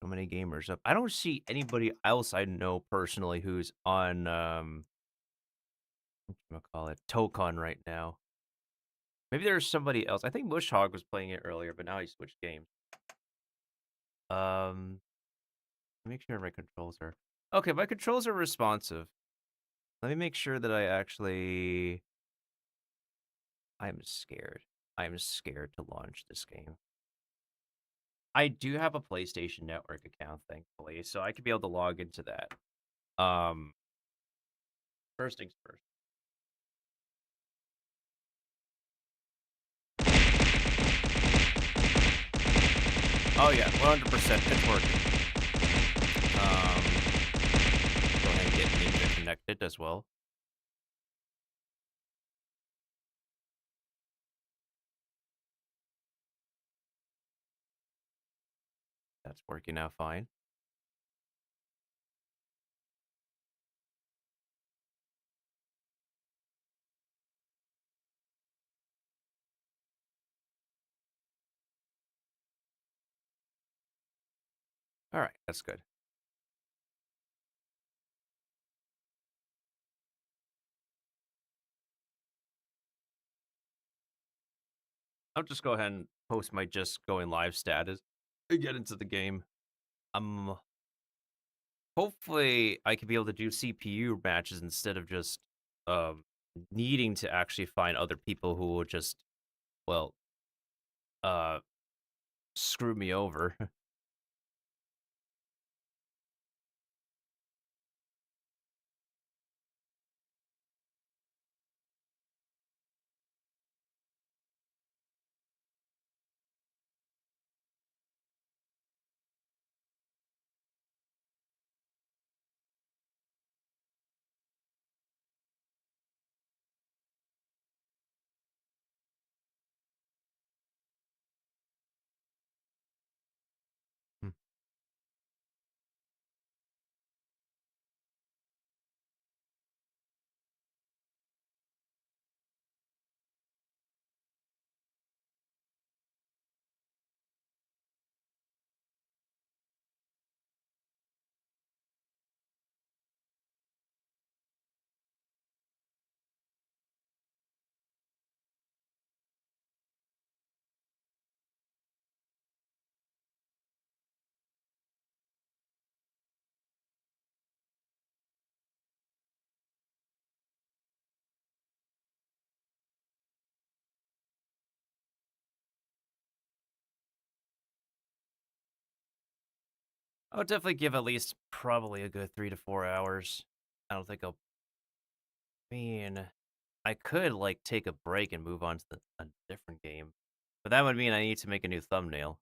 So many gamers up. I don't see anybody else I know personally who's on, whatchamacallit, Tokon right now. Maybe there's somebody else. I think Mushhog was playing it earlier, but now he switched games. Make sure my controls are... Okay, my controls are responsive. Let me make sure that I'm scared. I'm scared to launch this game. I do have a PlayStation Network account, thankfully, so I could be able to log into that. First things first. Oh yeah, 100%, it's working. Go ahead and get Ninja connected as well. That's working out fine. Alright, that's good. I'll just go ahead and post my just going live status and get into the game. Hopefully I could be able to do CPU matches instead of just needing to actually find other people who will just, well, uh screw me over. I would definitely give at least probably a good 3 to 4 hours. I don't think I'll... mean, I could, like, take a break and move on to a different game, but that would mean I need to make a new thumbnail.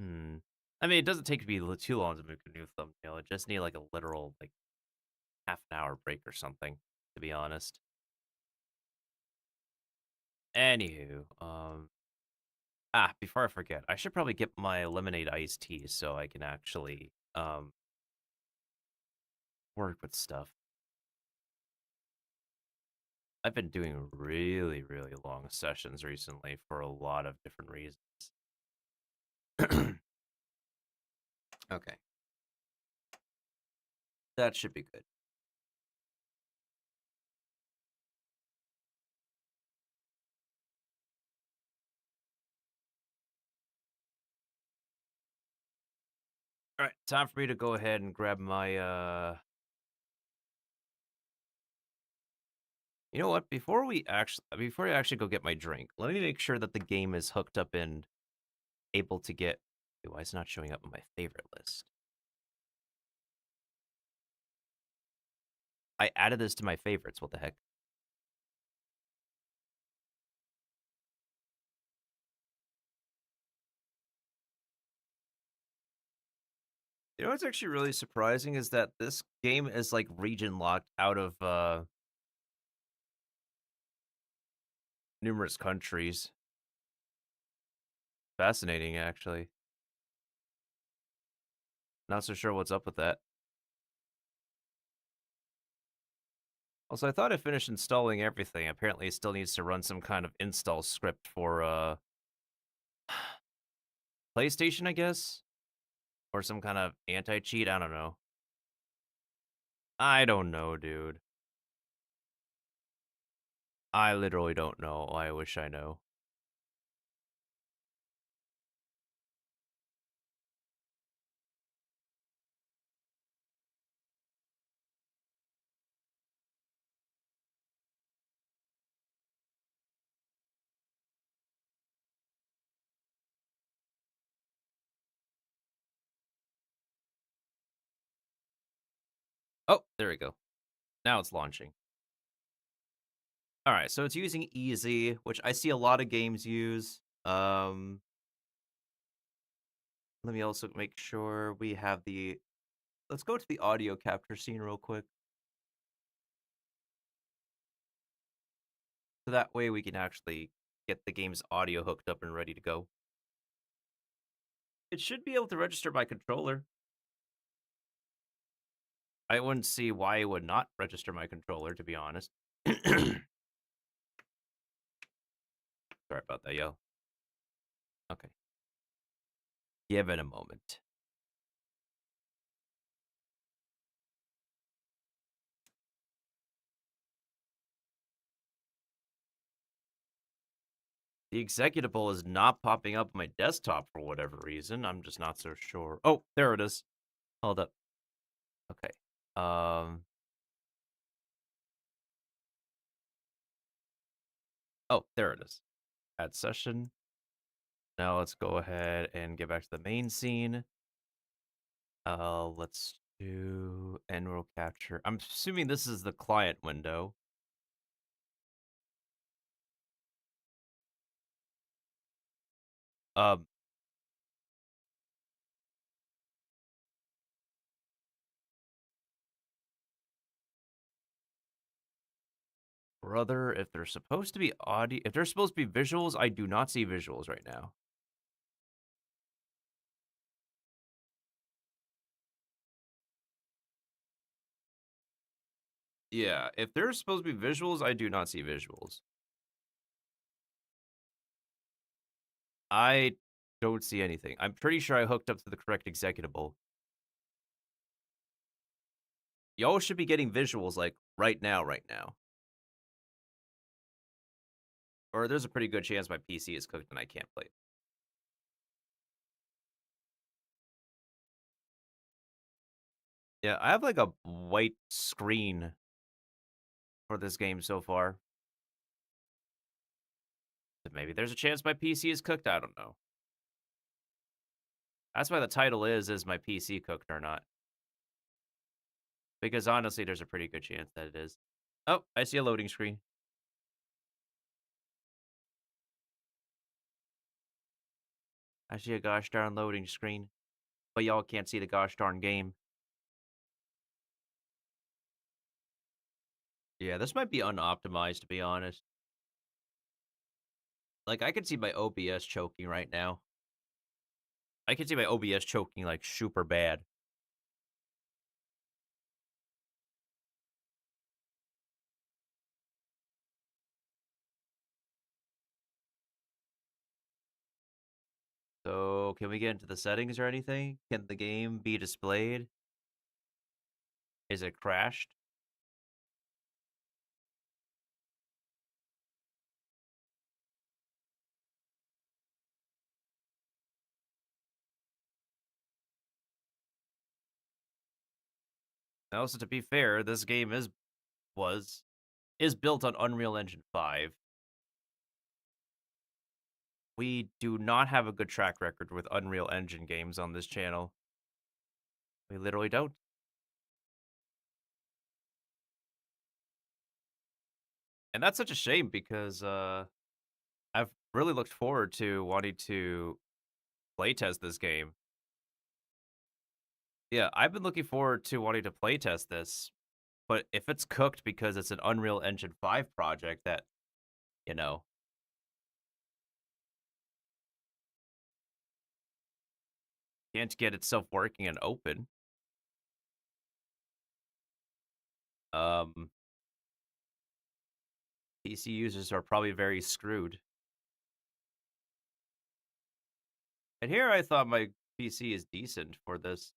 I mean, it doesn't take me too long to make a new thumbnail. I just need, like, a literal, like, half an hour break or something, to be honest. Anywho, before I forget, I should probably get my lemonade iced tea so I can actually, work with stuff. I've been doing really, really long sessions recently for a lot of different reasons. Okay. That should be good. Alright, time for me to go ahead and grab my, You know what? Before I actually go get my drink, let me make sure that the game is hooked up and able to get... Why is it not showing up on my favorite list? I added this to my favorites, what the heck? You know what's actually really surprising is that this game is, like, region locked out of, numerous countries. Fascinating, actually. Not so sure what's up with that. Also, I thought I finished installing everything. Apparently, it still needs to run some kind of install script for, PlayStation, I guess? Or some kind of anti-cheat, I don't know. I don't know, dude. I literally don't know. I wish I know. Oh, there we go. Now it's launching. All right, so it's using easy, which I see a lot of games use. Let me also make sure we have the. Let's go to the audio capture scene real quick. So that way we can actually get the game's audio hooked up and ready to go. It should be able to register my controller. I wouldn't see why it would not register my controller, to be honest. Sorry about that, yo. Okay. Give it a moment. The executable is not popping up on my desktop for whatever reason. I'm just not so sure. Oh, there it is. Hold up. Okay. Oh, there it is. Add session. Now let's go ahead and get back to the main scene. Let's do end roll capture. I'm assuming this is the client window. Um, Brother, if there's supposed to be audio, if there's supposed to be visuals, I do not see visuals right now. Yeah, if there's supposed to be visuals, I do not see visuals. I don't see anything. I'm pretty sure I hooked up to the correct executable. Y'all should be getting visuals like right now. Or there's a pretty good chance my PC is cooked and I can't play it. Yeah, I have like a white screen for this game so far. So maybe there's a chance my PC is cooked. I don't know. That's why the title is my PC cooked or not? Because honestly, there's a pretty good chance that it is. Oh, I see a loading screen. I see a gosh darn loading screen. But y'all can't see the gosh darn game. Yeah, this might be unoptimized, to be honest. Like, I can see my OBS choking right now. I can see my OBS choking, like, super bad. So, can we get into the settings or anything? Can the game be displayed? Is it crashed? Also, to be fair, this game is built on Unreal Engine 5. We do not have a good track record with Unreal Engine games on this channel. We literally don't. And that's such a shame because I've really looked forward to wanting to playtest this game. Yeah, I've been looking forward to wanting to playtest this, but if it's cooked because it's an Unreal Engine 5 project that, you know, can't get itself working and open, um, PC users are probably very screwed. And here I thought my PC is decent for this.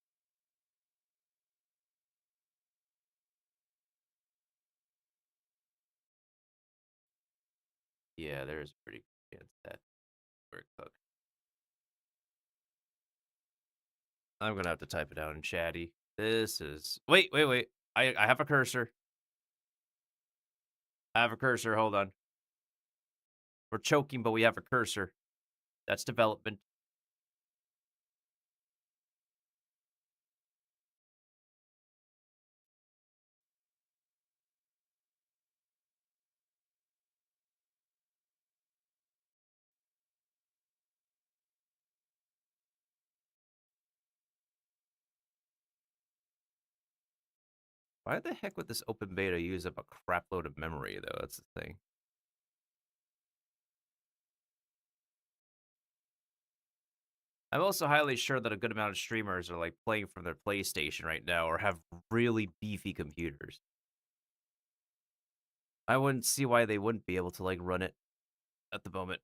Yeah, there's pretty good chance that we're cooked. I'm gonna have to type it out in chatty. This is wait. I have a cursor. I have a cursor. Hold on. We're choking, but we have a cursor. That's development. Why the heck would this open beta use up a crap load of memory, though? That's the thing. I'm also highly sure that a good amount of streamers are like playing from their PlayStation right now or have really beefy computers. I wouldn't see why they wouldn't be able to like run it at the moment.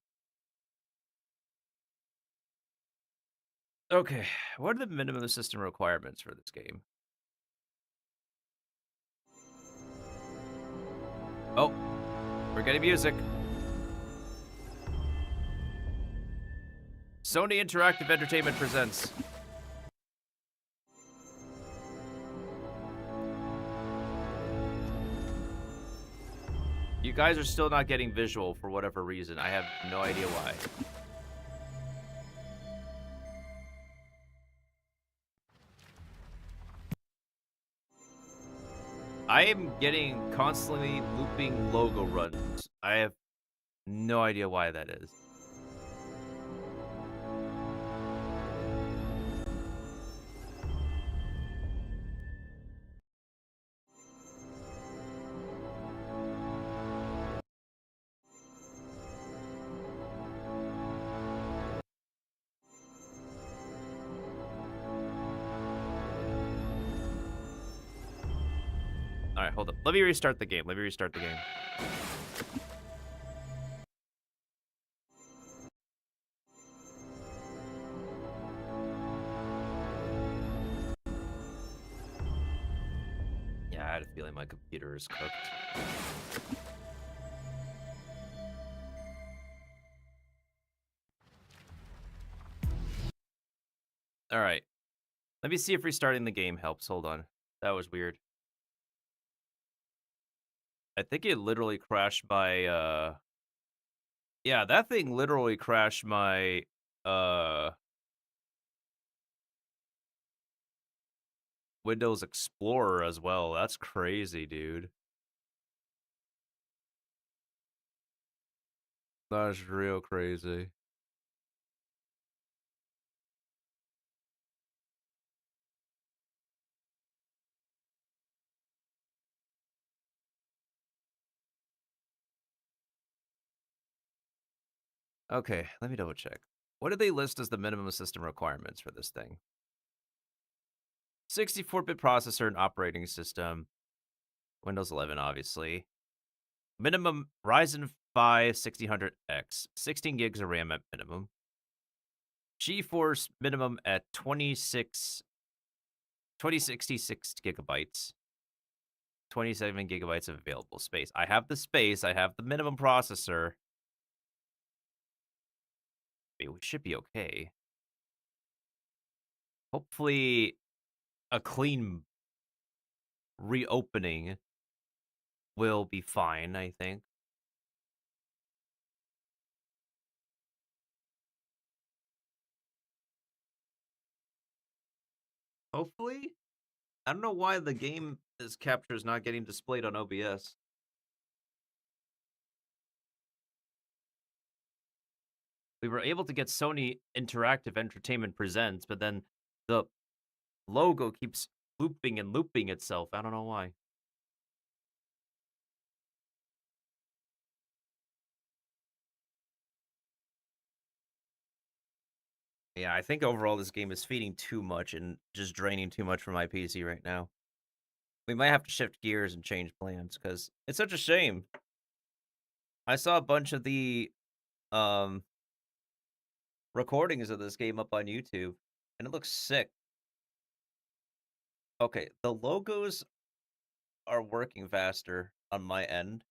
Okay, what are the minimum system requirements for this game? Oh, we're getting music. Sony Interactive Entertainment presents. You guys are still not getting visual for whatever reason. I have no idea why. I am getting constantly looping logo runs. I have no idea why that is. All right, hold up. Let me restart the game. Yeah, I had a feeling my computer is cooked. All right. Let me see if restarting the game helps. Hold on. That was weird. I think it literally crashed my, yeah, that thing literally crashed my, Windows Explorer as well. That's crazy, dude. That's real crazy. Okay, let me double check. What did they list as the minimum system requirements for this thing? 64-bit processor and operating system. Windows 11, obviously. Minimum Ryzen 5 1600X. 16 gigs of RAM at minimum. GeForce minimum at 2066 gigabytes. 27 gigabytes of available space. I have the space. I have the minimum processor. We should be okay. Hopefully, a clean reopening will be fine, I think. Hopefully? I don't know why the game is capture is not getting displayed on OBS. We were able to get Sony Interactive Entertainment Presents, but then the logo keeps looping and looping itself. I don't know why. Yeah, I think overall this game is feeding too much and just draining too much from my PC right now. We might have to shift gears and change plans because it's such a shame. I saw a bunch of the um recordings of this game up on YouTube. And it looks sick. Okay, the logos are working faster on my end.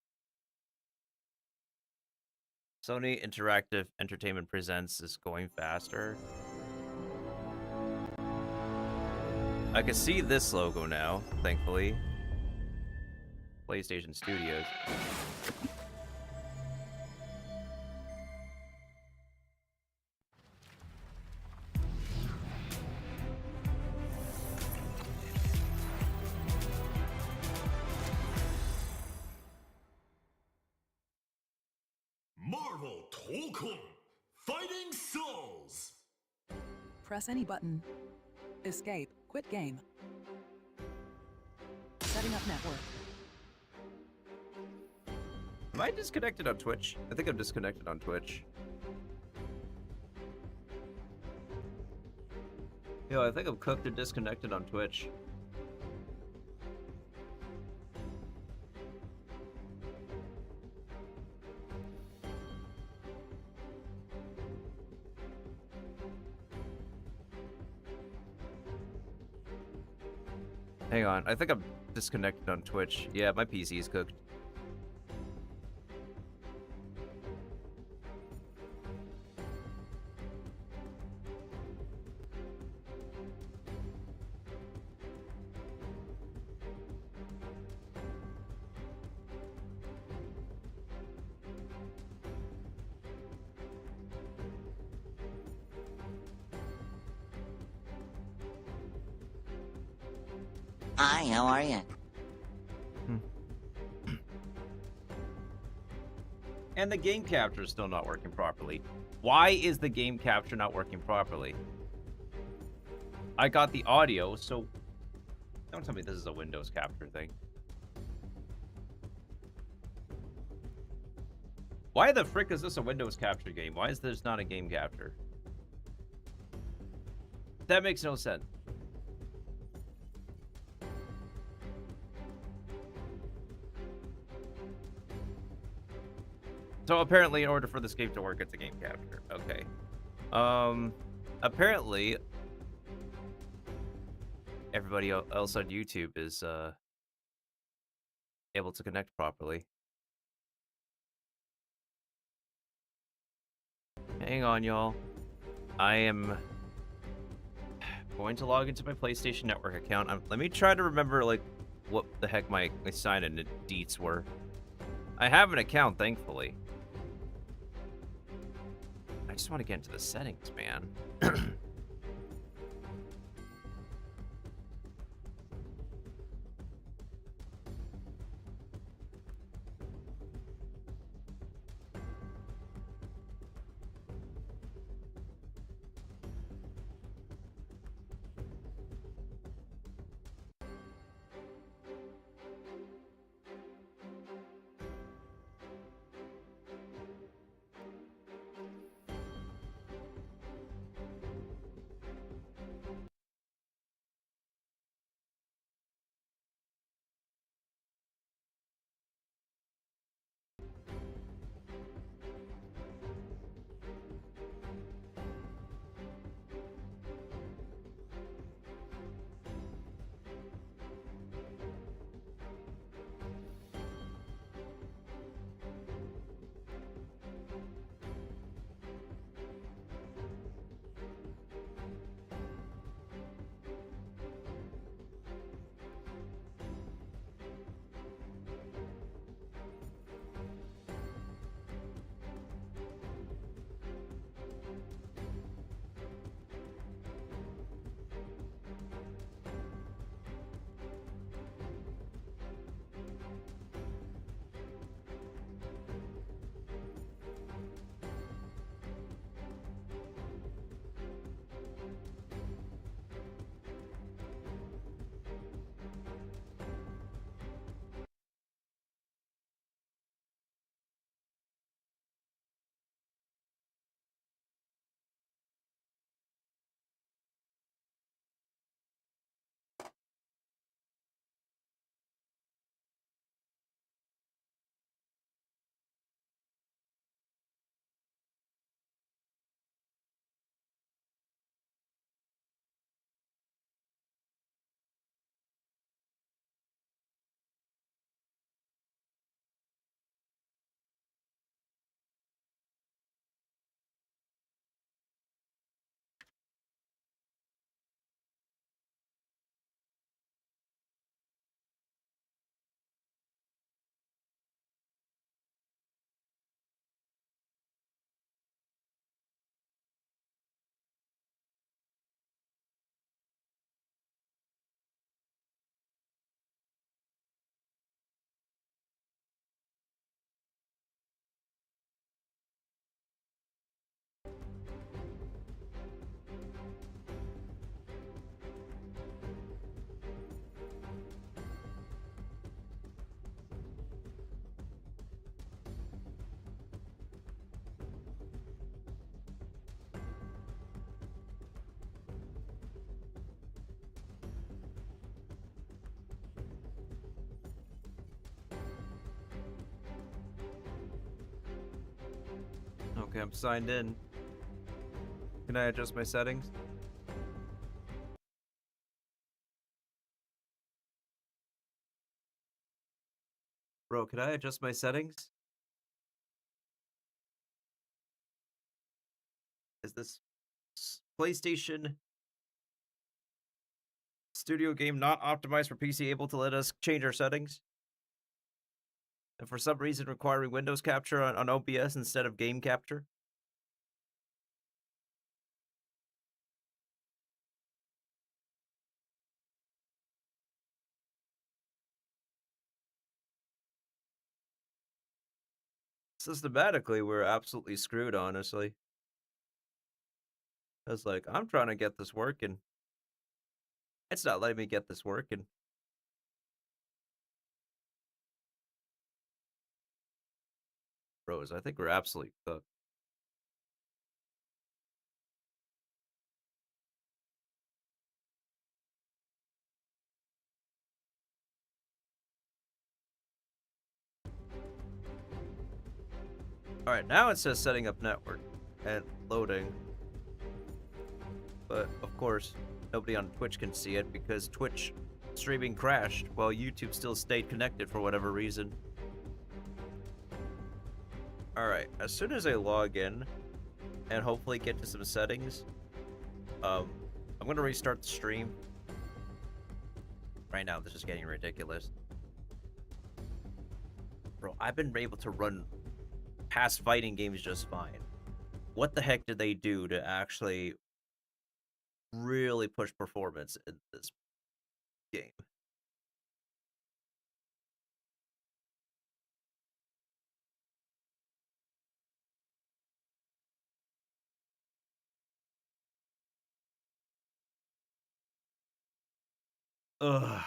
Sony Interactive Entertainment Presents is going faster. I can see this logo now, thankfully. PlayStation Studios. Marvel Tolkien Fighting Souls. Press any button. Escape. Quit game. Setting up network. Am I disconnected on Twitch? I think I'm disconnected on Twitch. Yo, I think I'm cooked and disconnected on Twitch. Hang on, I think I'm disconnected on Twitch. Yeah, my PC is cooked. Hi, how are you? And the game capture is still not working properly. Why is the game capture not working properly? I got the audio, so don't tell me this is a Windows capture thing. Why the frick is this a Windows capture game? Why is this not a game capture? That makes no sense. So apparently, in order for this game to work, it's a game capture. Okay. Apparently, everybody else on YouTube is able to connect properly. Hang on, y'all. I am going to log into my PlayStation Network account. Let me try to remember, like, what the heck my sign-in deets were. I have an account, thankfully. I just want to get into the settings, man. Okay, I'm signed in. Can I adjust my settings? Bro, can I adjust my settings? Is this PlayStation Studio game not optimized for PC able to let us change our settings? And for some reason requiring Windows capture on OBS instead of game capture? Systematically, we're absolutely screwed, honestly. I was like, I'm trying to get this working. It's not letting me get this working. Bros, I think we're absolutely cooked. Alright, now it says setting up network and loading. But, of course, nobody on Twitch can see it because Twitch streaming crashed while YouTube still stayed connected for whatever reason. Alright, as soon as I log in and hopefully get to some settings, I'm gonna restart the stream. Right now, this is getting ridiculous. Bro, I've been able to run past fighting games just fine. What the heck did they do to actually really push performance in this game? Ugh.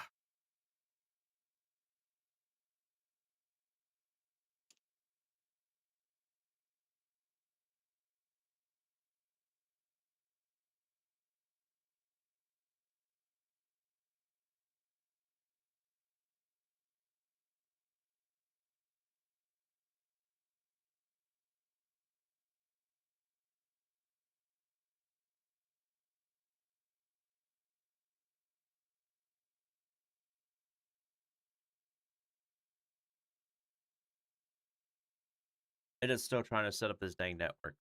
It is still trying to set up this dang network.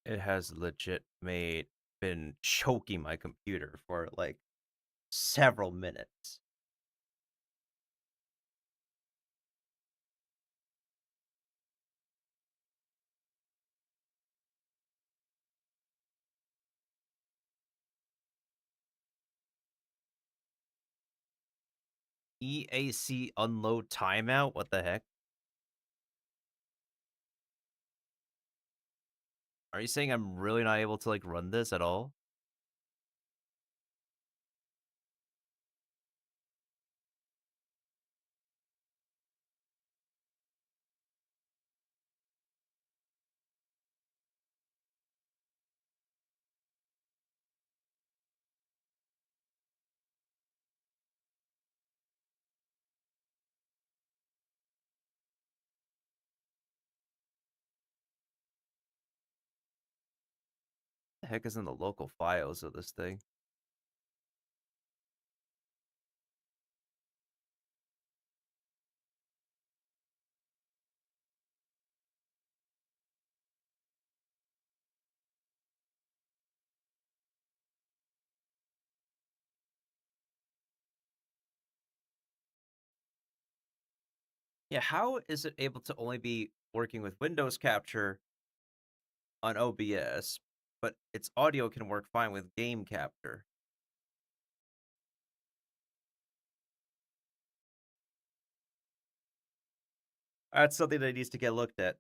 It has legit been choking my computer for like several minutes. EAC unload timeout? What the heck? Are you saying I'm really not able to like run this at all? The heck is in the local files of this thing? Yeah, how is it able to only be working with Windows capture on OBS, but its audio can work fine with game capture? That's something that needs to get looked at.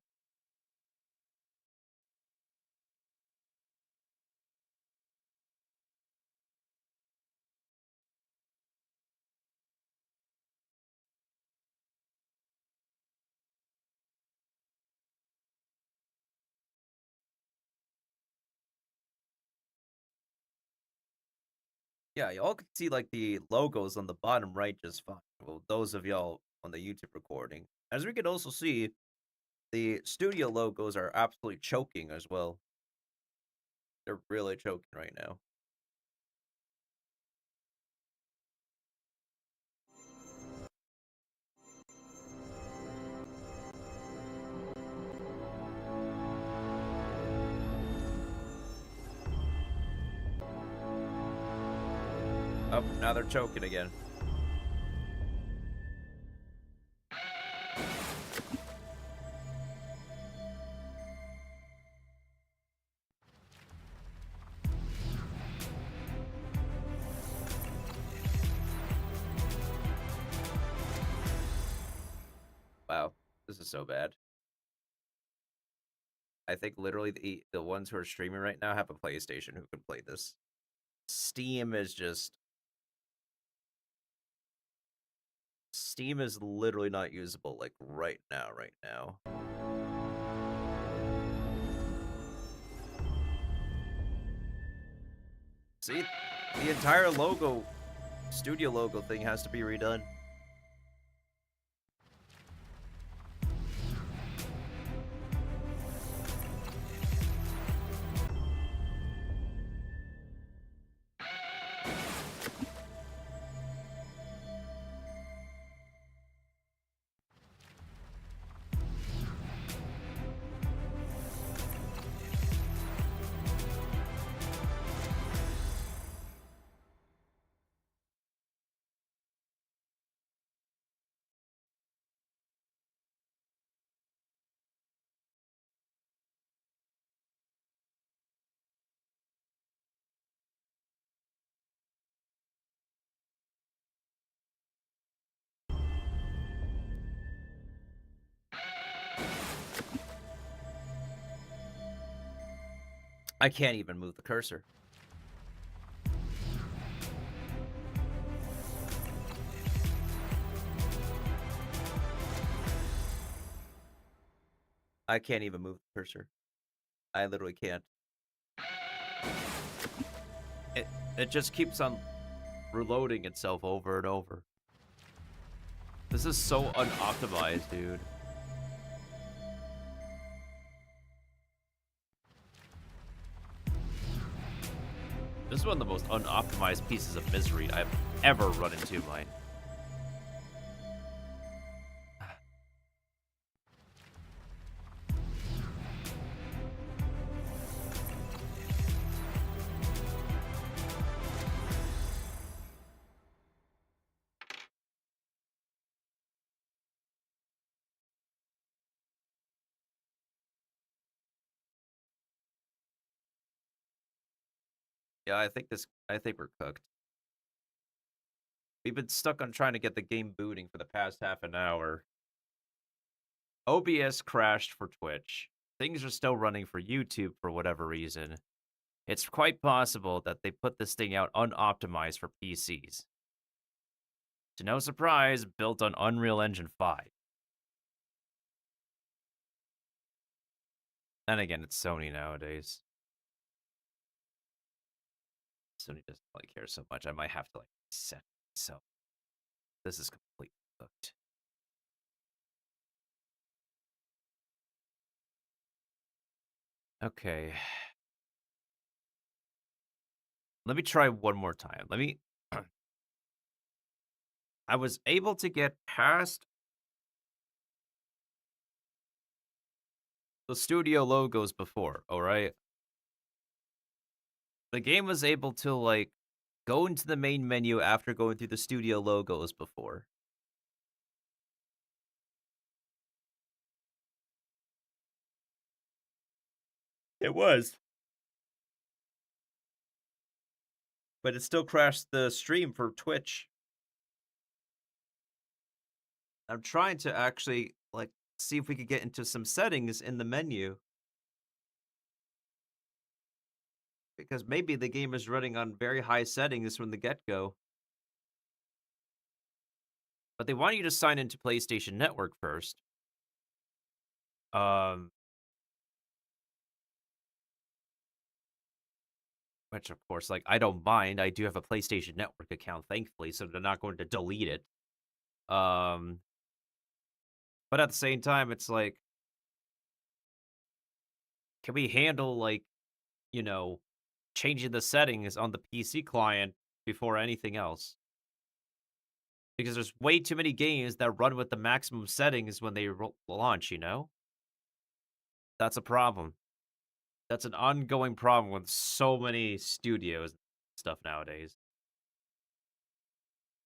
Yeah, y'all can see like the logos on the bottom right just fine. Well, those of y'all on the YouTube recording. As we can also see, the studio logos are absolutely choking as well. They're really choking right now. Oh, now they're choking again. Wow, this is so bad. I think literally the ones who are streaming right now have a PlayStation who can play this. Steam is just... Steam is literally not usable, like, right now. See? The entire logo, studio logo thing has to be redone. I can't even move the cursor. I can't even move the cursor. I literally can't. It just keeps on reloading itself over and over. This is so unoptimized, dude. This is one of the most unoptimized pieces of misery I've ever run into, mine. Yeah, I think we're cooked. We've been stuck on trying to get the game booting for the past half an hour. OBS crashed for Twitch. Things are still running for YouTube for whatever reason. It's quite possible that they put this thing out unoptimized for PCs. To no surprise, built on Unreal Engine 5. And again, it's Sony nowadays. Sony doesn't really care so much. I might have to, like, reset myself. This is completely cooked. Okay. Let me try one more time. Let me... I was able to get past the studio logos before, alright? The game was able to, like, go into the main menu after going through the studio logos before. It was. But it still crashed the stream for Twitch. I'm trying to actually, like, see if we could get into some settings in the menu. Because maybe the game is running on very high settings from the get-go. But they want you to sign into PlayStation Network first. Which, of course, like, I don't mind. I do have a PlayStation Network account, thankfully, so they're not going to delete it. Um, but at the same time, it's like, can we handle, like, you know, changing the settings on the PC client before anything else? Because there's way too many games that run with the maximum settings when they launch, you know? That's a problem. That's an ongoing problem with so many studios and stuff nowadays.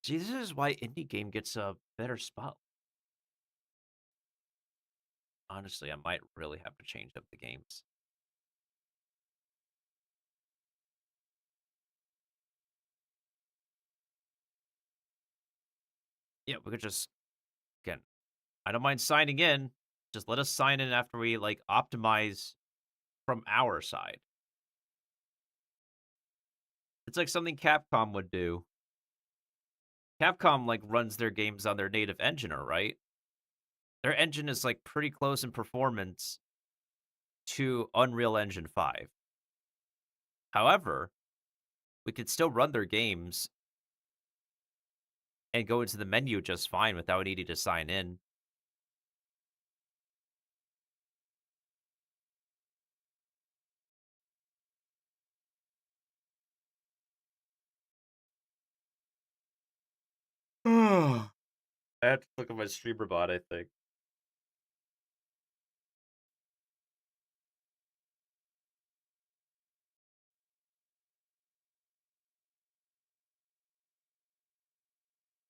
See, this is why indie game gets a better spot. Honestly, I might really have to change up the games. Yeah, we could just, again, I don't mind signing in. Just let us sign in after we, like, optimize from our side. It's like something Capcom would do. Capcom, like, runs their games on their native engine, right? Their engine is, like, pretty close in performance to Unreal Engine 5. However, we could still run their games and go into the menu just fine without needing to sign in. I have to look at my streamer bot, I think.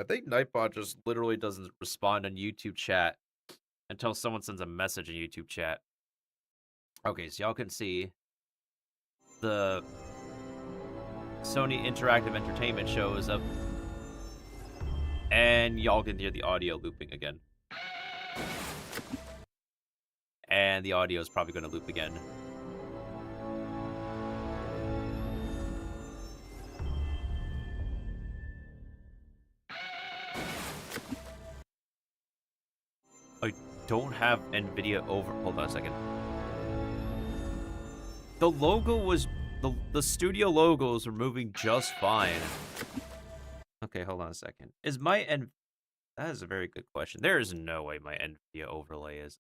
I think Nightbot just literally doesn't respond on YouTube chat until someone sends a message in YouTube chat. Okay, so y'all can see the Sony Interactive Entertainment shows up, and y'all can hear the audio looping again. And the audio is probably going to loop again. I don't have NVIDIA over. Hold on a second. The logo was the studio logos were moving just fine. Okay, hold on a second. Is my N? That is a very good question. There is no way my NVIDIA overlay is.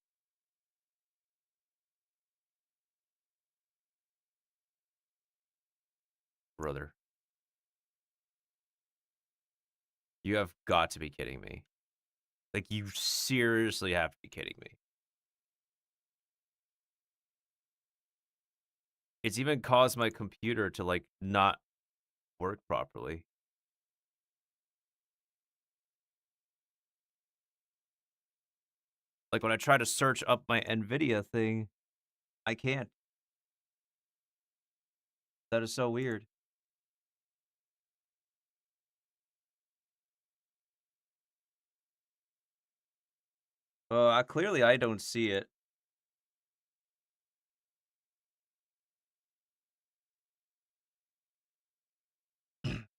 Brother, you have got to be kidding me. Like, you seriously have to be kidding me. It's even caused my computer to, like, not work properly. Like, when I try to search up my NVIDIA thing, I can't. That is so weird. Clearly I don't see it.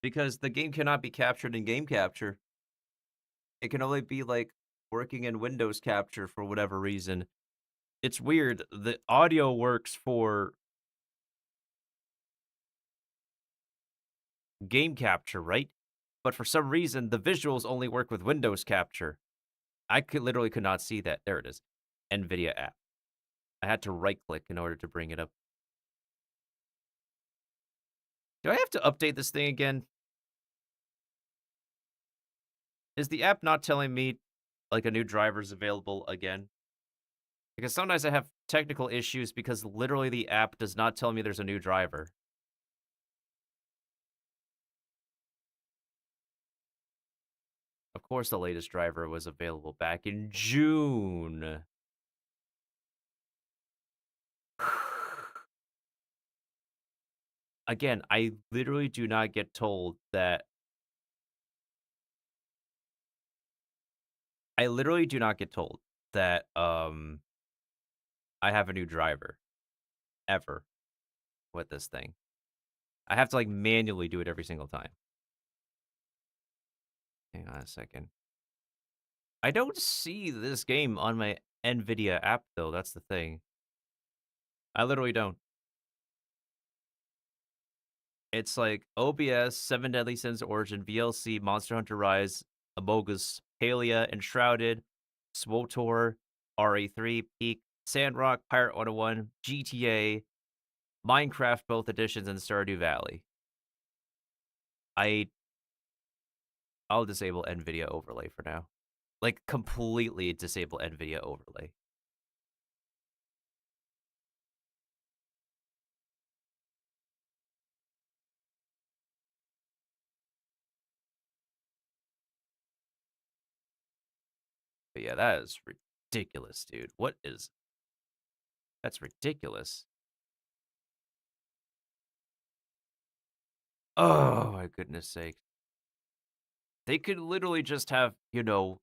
Because the game cannot be captured in game capture. It can only be, like, working in Windows capture for whatever reason. It's weird. The audio works for game capture, right? But for some reason, the visuals only work with Windows capture. I literally could not see that. There it is. NVIDIA app. I had to right click in order to bring it up. Do I have to update this thing again? Is the app not telling me, like, a new driver is available again? Because sometimes I have technical issues because literally the app does not tell me there's a new driver. Of course, the latest driver was available back in June. Again, I literally do not get told that. I literally do not get told that I have a new driver ever with this thing. I have to, like, manually do it every single time. Hang on a second. I don't see this game on my NVIDIA app though. That's the thing. I literally don't. It's like OBS, Seven Deadly Sins Origin, VLC, Monster Hunter Rise, Amogus, Palia, Enshrouded, SWOTOR, RA3, Peak, Sandrock, Pirate 101, GTA, Minecraft both editions, and Stardew Valley. I'll disable NVIDIA overlay for now. Like, completely disable NVIDIA overlay. But yeah, that is ridiculous, dude. What is... That's ridiculous. Oh, my goodness sake. They could literally just have, you know,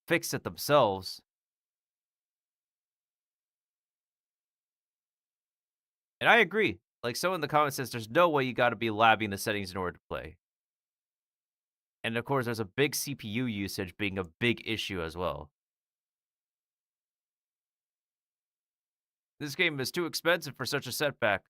fixed it themselves. And I agree. Like, someone in the comments says, there's no way you gotta be labbing the settings in order to play. And of course, there's a big CPU usage being a big issue as well. This game is too expensive for such a setback.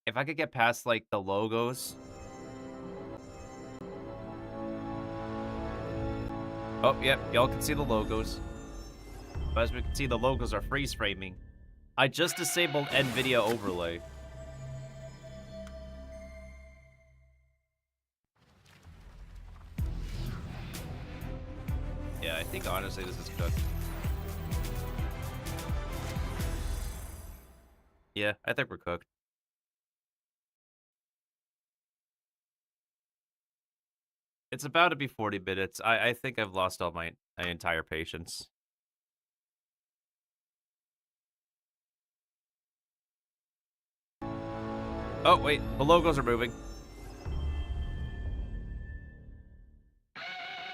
If I could get past, like, the logos... Oh, yep, y'all can see the logos. But as we can see, the logos are freeze framing. I just disabled NVIDIA overlay. Yeah, I think honestly this is cooked. Yeah, I think we're cooked. It's about to be 40 minutes. I think I've lost all my entire patience. Oh, wait. The logos are moving.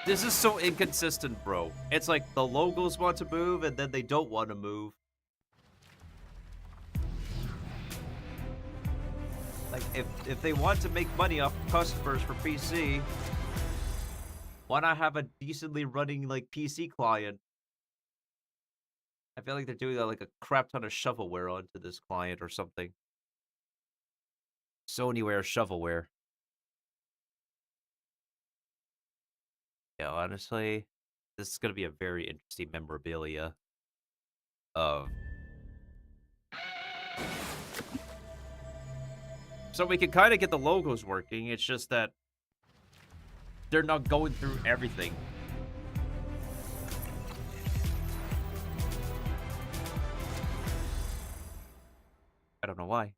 This is so inconsistent, bro. It's like the logos want to move, and then they don't want to move. Like, if they want to make money off customers for PC, why not have a decently running, like, PC client? I feel like they're doing, like, a crap ton of shovelware onto this client or something. Sonyware shovelware. Yeah, honestly, this is gonna be a very interesting memorabilia of... So we can kind of get the logos working, it's just that they're not going through everything. I don't know why.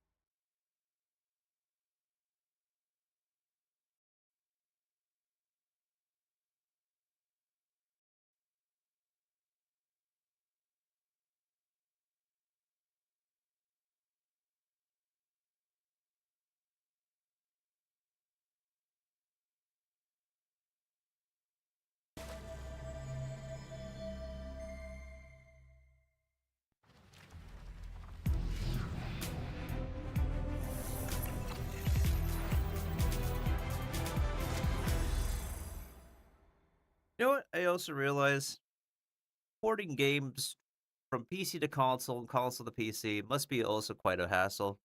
You know what? I also realize porting games from PC to console and console to PC must be also quite a hassle.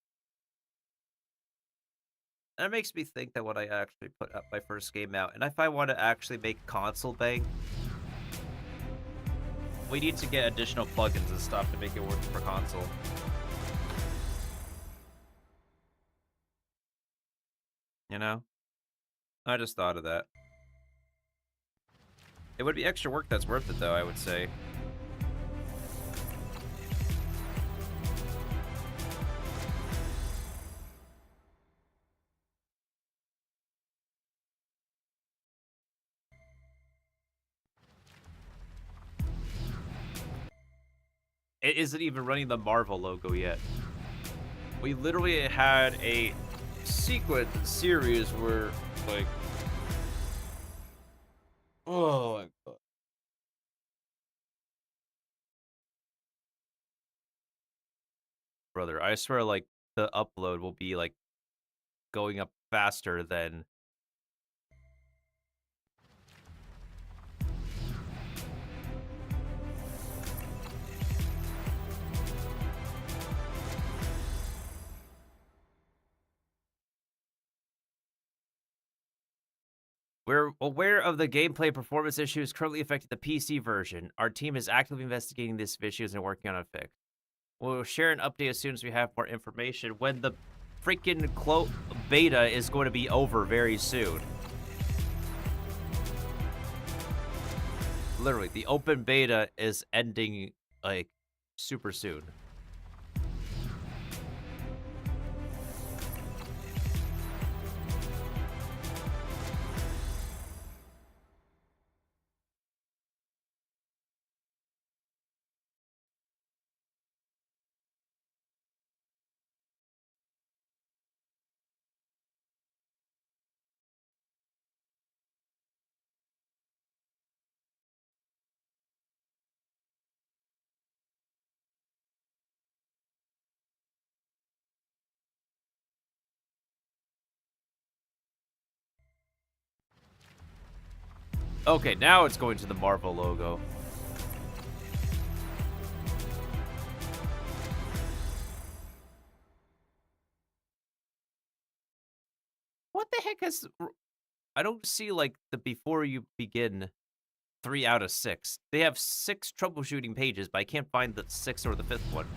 And it makes me think that when I actually put up my first game out, and if I want to actually make console bank, we need to get additional plugins and stuff to make it work for console. You know? I just thought of that. It would be extra work that's worth it, though, I would say. It isn't even running the Marvel logo yet. We literally had a sequence series where, like... Oh, my God. Brother, I swear, like, the upload will be, like, going up faster than... We're aware of the gameplay performance issues currently affecting the PC version. Our team is actively investigating these issues and working on a fix. We'll share an update as soon as we have more information when the freaking beta is going to be over very soon. Literally, the open beta is ending, like, super soon. Okay, now it's going to the Marvel logo. What the heck is... I don't see, like, the before you begin 3 out of 6. They have 6 troubleshooting pages, but I can't find the 6th or the 5th one.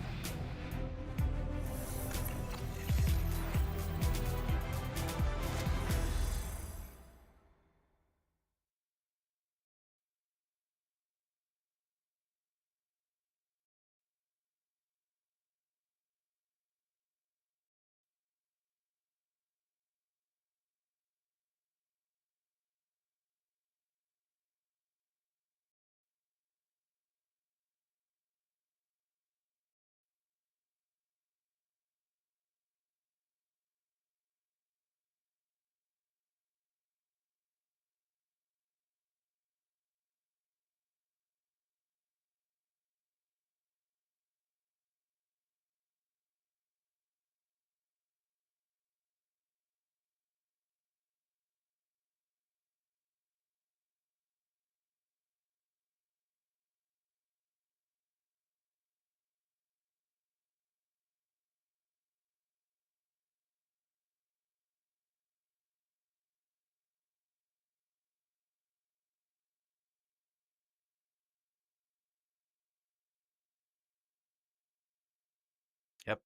Yep.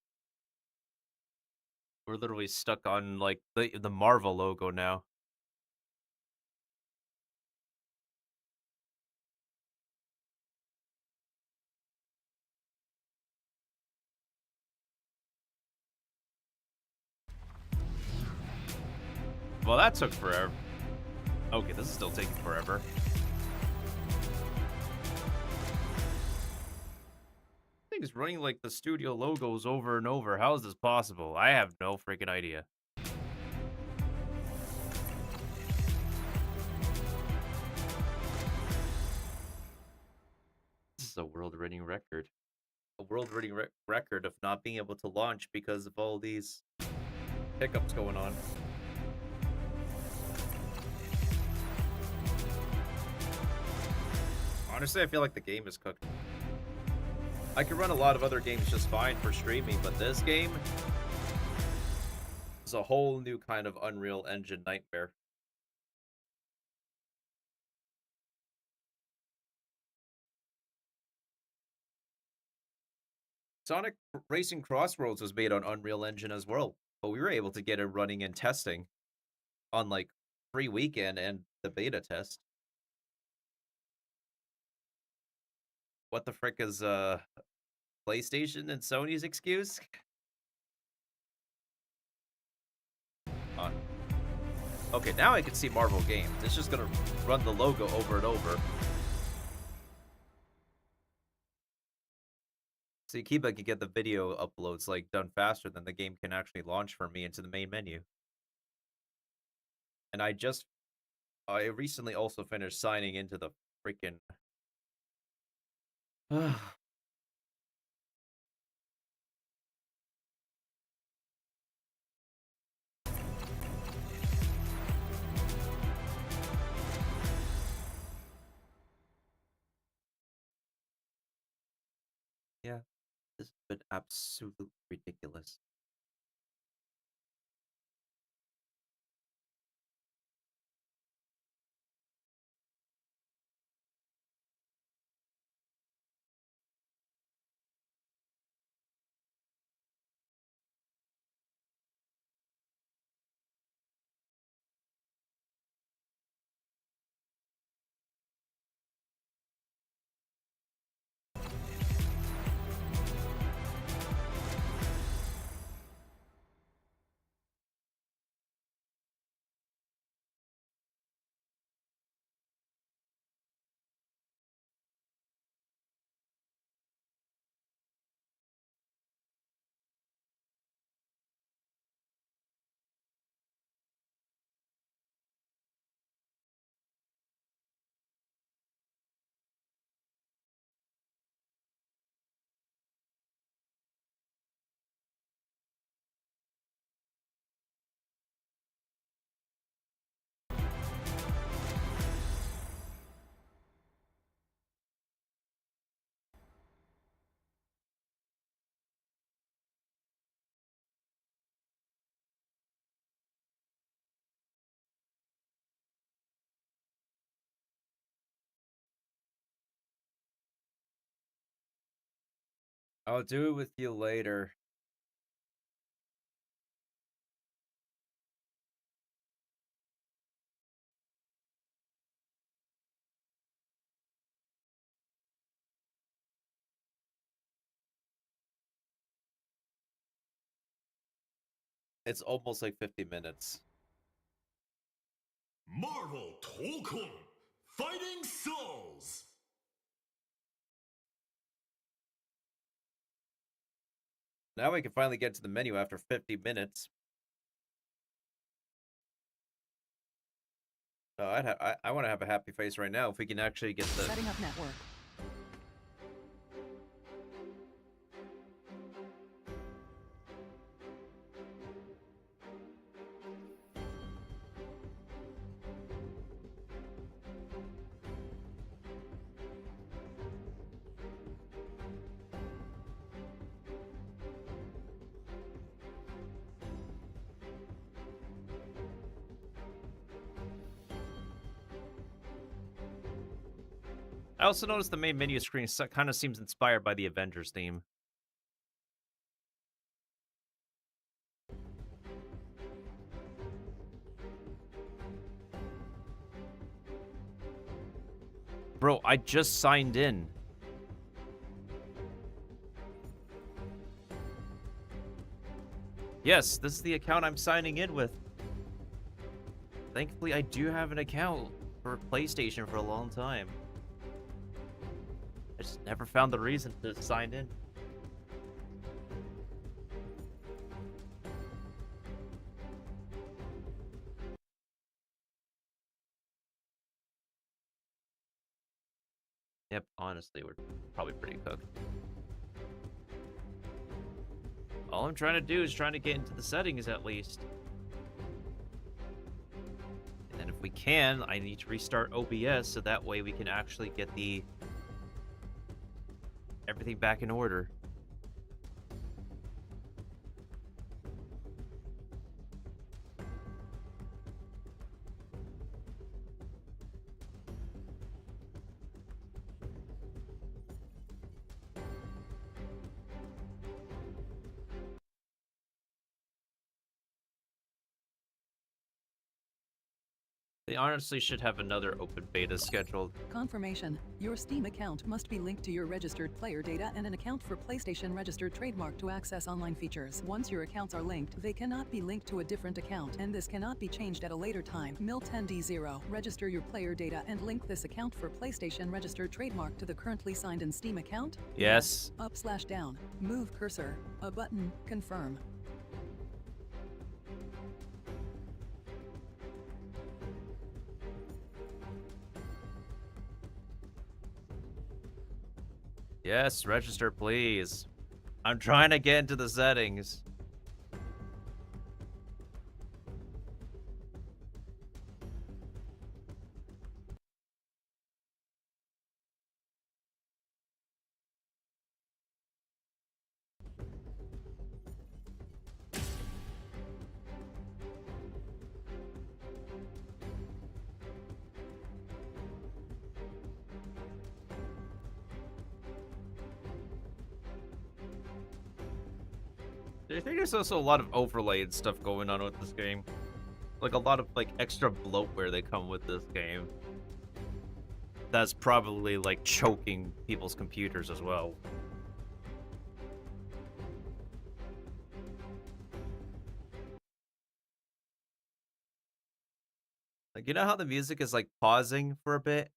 We're literally stuck on, like, the Marvel logo now. Well, that took forever. Okay, this is still taking forever. Thing's running, like, the studio logos over and over. How is this possible? I have no freaking idea. This is a world-reading record. A world-reading record of not being able to launch because of all these hiccups going on. Honestly, I feel like the game is cooked. I can run a lot of other games just fine for streaming, but this game is a whole new kind of Unreal Engine nightmare. Sonic Racing Crossroads was made on Unreal Engine as well, but we were able to get it running and testing on, like, free weekend and the beta test. What the frick is PlayStation and Sony's excuse? Uh, okay, now I can see Marvel games. It's just gonna run the logo over and over. So Kiba can get the video uploads like done faster than the game can actually launch for me into the main menu. And I recently also finished signing into the freaking yeah, this has been absolutely ridiculous. I'll do it with you later. It's almost like 50 minutes. Marvel Tokon Fighting Souls. Now we can finally get to the menu after 50 minutes. I want to have a happy face right now if we can actually get the... Setting up network. I also noticed the main menu screen kind of seems inspired by the Avengers theme. Bro, I just signed in. Yes, this is the account I'm signing in with. Thankfully, I do have an account for PlayStation for a long time. I just never found the reason to sign in. Yep, honestly, we're probably pretty cooked. All I'm trying to do is trying to get into the settings at least. And then if we can, I need to restart OBS so that way we can actually get everything back in order. They honestly should have another open beta scheduled. Confirmation. Your Steam account must be linked to your registered player data and an account for PlayStation registered trademark to access online features. Once your accounts are linked, they cannot be linked to a different account, and this cannot be changed at a later time. Miltendo. Register your player data and link this account for PlayStation registered trademark to the currently signed in Steam account? Yes. Up/down. Move cursor. A button. Confirm. Yes, register, please. I'm trying to get into the settings. I think there's also a lot of overlaid stuff going on with this game. Like a lot of like extra bloatware they come with this game. That's probably like choking people's computers as well. Like, you know how the music is like pausing for a bit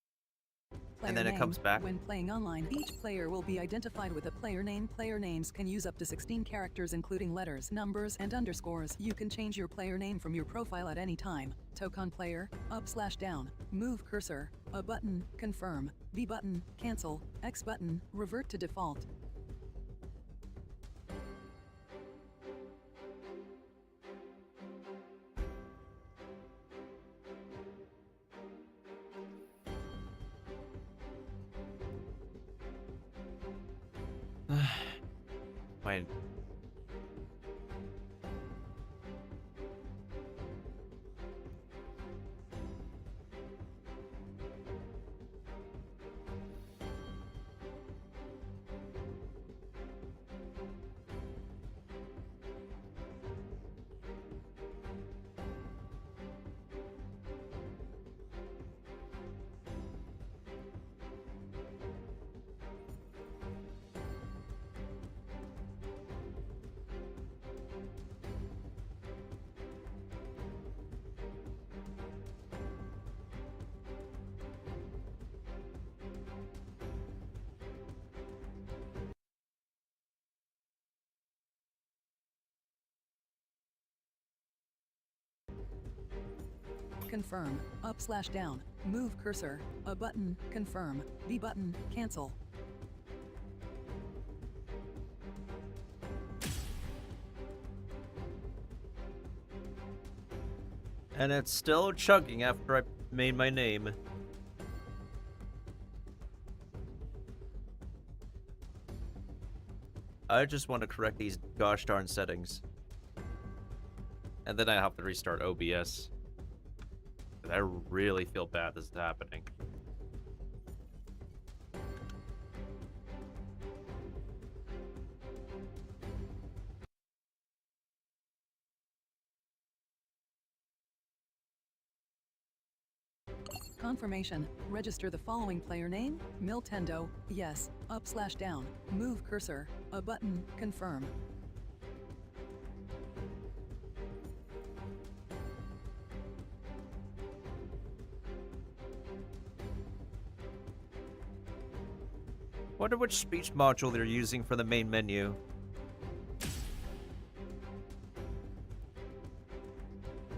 Player and then it name. comes back? When playing online, each player will be identified with a player name. Player names can use up to 16 characters including letters, numbers, and underscores. You can change your player name from your profile at any time. Token player, up/down, move cursor, a button, confirm, V button, cancel, X button, revert to default. Fine. Confirm, up/down, move cursor, a button, confirm, V button, cancel. And it's still chugging after I made my name. I just want to correct these gosh darn settings. And then I have to restart OBS. I really feel bad this is happening. Confirmation. Register the following player name. Miltendo. Yes. Up/down. Move cursor. A button. Confirm. Wonder which speech module they're using for the main menu.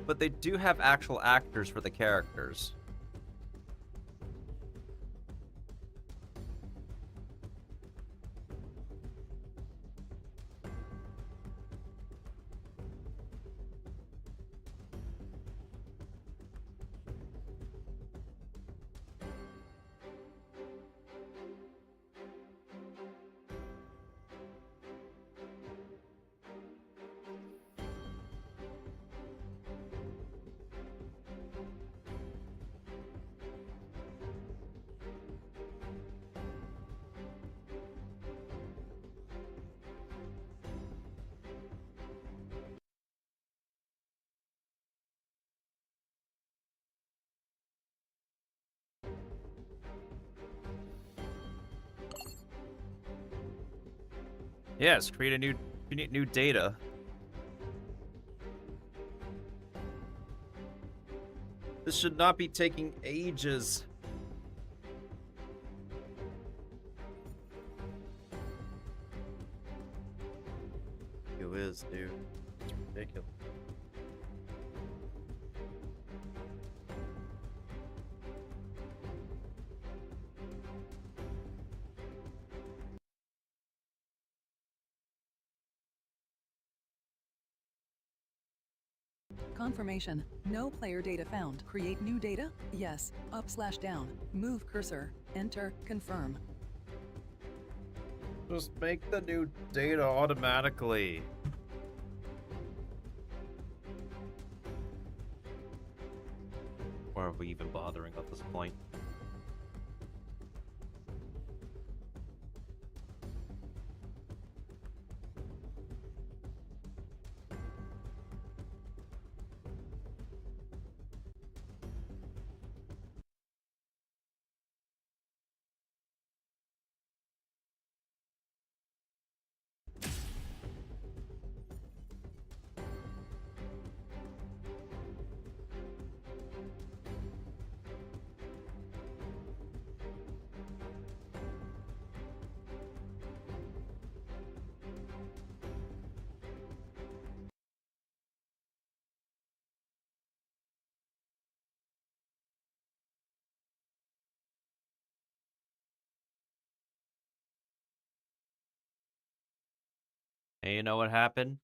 But they do have actual actors for the characters. Yes, create a new data. This should not be taking ages. It is, dude. It's ridiculous. Confirmation. No player data found. Create new data? Yes. Up/down. Move cursor. Enter. Confirm. Just make the new data automatically. Or are we even bothering at this point? And you know what happened?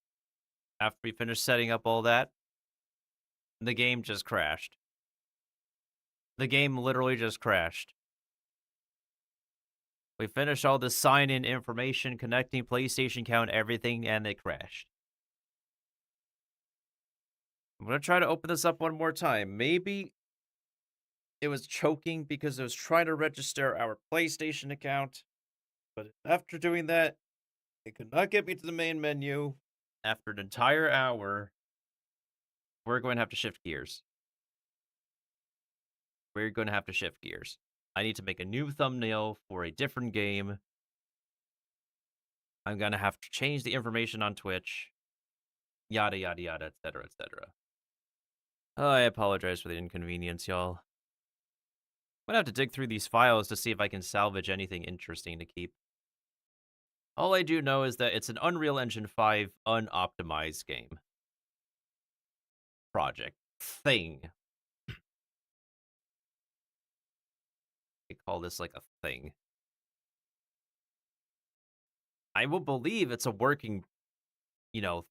After we finished setting up all that, the game just crashed. The game literally just crashed. We finished all the sign-in information, connecting PlayStation account, everything, and it crashed. I'm gonna try to open this up one more time. Maybe it was choking because it was trying to register our PlayStation account, but after doing that, it could not get me to the main menu. After an entire hour, we're going to have to shift gears. We're going to have to shift gears. I need to make a new thumbnail for a different game. I'm going to have to change the information on Twitch. Yada, yada, yada, etc., etc. Oh, I apologize for the inconvenience, y'all. I'm gonna have to dig through these files to see if I can salvage anything interesting to keep. All I do know is that it's an Unreal Engine 5 unoptimized game. Project. Thing. They call this like a thing. I will believe it's a working, a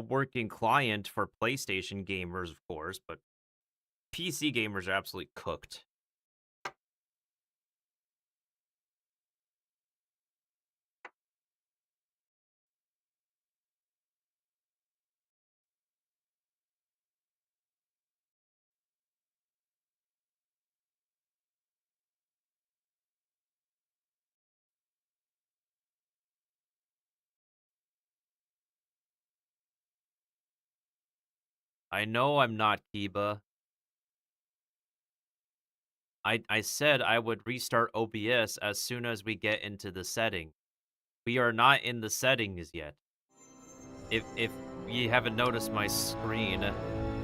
working client for PlayStation gamers, of course, but PC gamers are absolutely cooked. I know I'm not Kiba. I said I would restart OBS as soon as we get into the setting. We are not in the settings yet. If you haven't noticed my screen,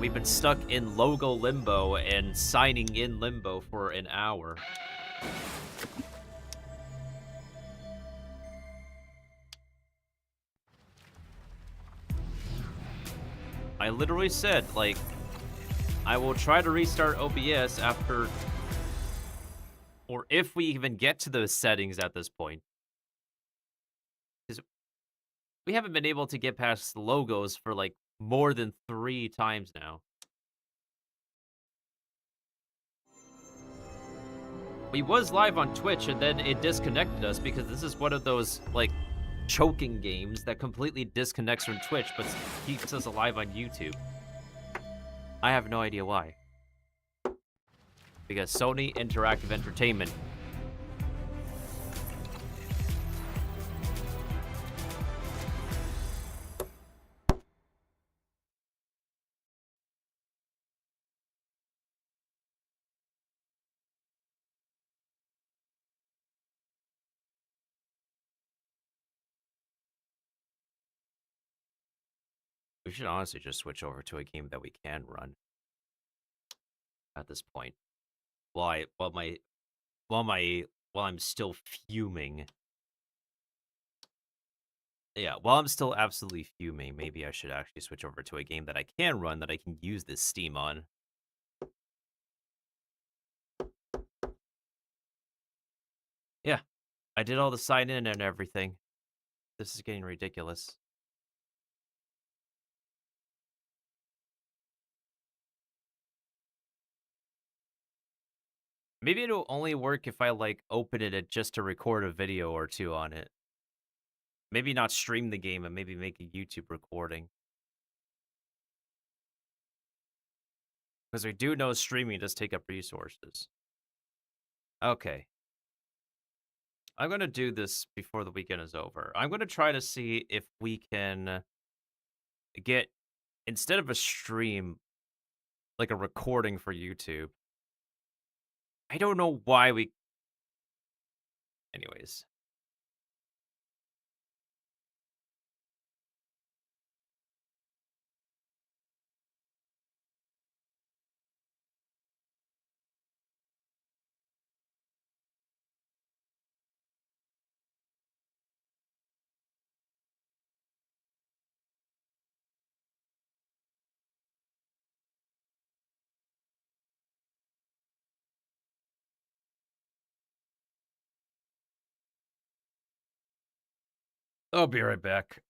we've been stuck in logo limbo and signing in limbo for an hour. I literally said, like, I will try to restart OBS after, or if we even get to those settings at this point. Because we haven't been able to get past logos for, like, more than 3 times now. We was live on Twitch, and then it disconnected us because this is one of those, like, choking games that completely disconnects from Twitch, but keeps us alive on YouTube. I have no idea why. Because Sony Interactive Entertainment We should honestly just switch over to a game that we can run at this point. While I'm still fuming. Yeah, while I'm still absolutely fuming, maybe I should actually switch over to a game that I can run that I can use this Steam on. Yeah, I did all the sign in and everything. This is getting ridiculous. Maybe it'll only work if I, like, open it just to record a video or two on it. Maybe not stream the game and maybe make a YouTube recording. Because we do know streaming does take up resources. Okay. I'm going to do this before the weekend is over. I'm going to try to see if we can get, instead of a stream, like a recording for YouTube. I don't know why we... Anyways. I'll be right back.